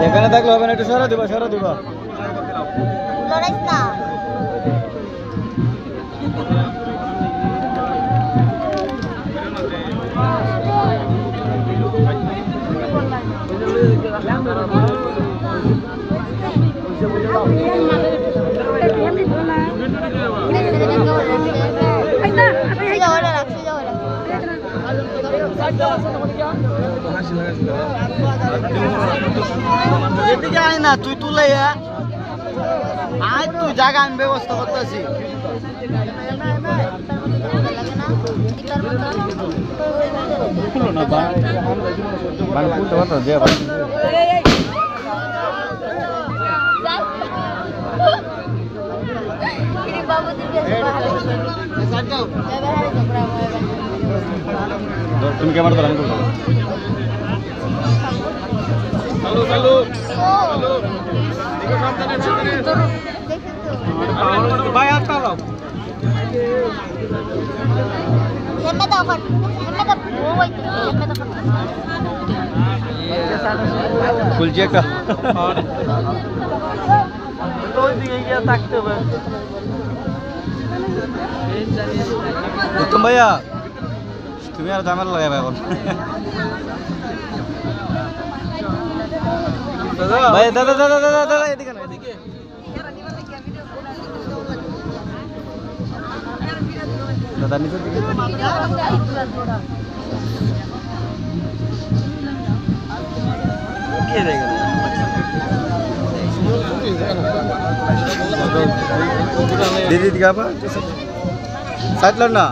এখানে থাকলে হবে না, একটু সরা দিবা লড়াইস না এদিকে আয় না, তুই তুলে আয়, তুই জায়গা আমি ব্যবস্থা করতেছি। তুমি ক্যামেরা ধরে আমি করবো। খুলছি একটা থাকতে হবে। উত্তম ভাইয়া, তুমি আর ঝামেলা লাগাবে এখন। ভাই দাদা দাদা দাদা দাদা এদিকে না, এদিকে দাদা নিচের দিকে। দিদি দিকে সাইড না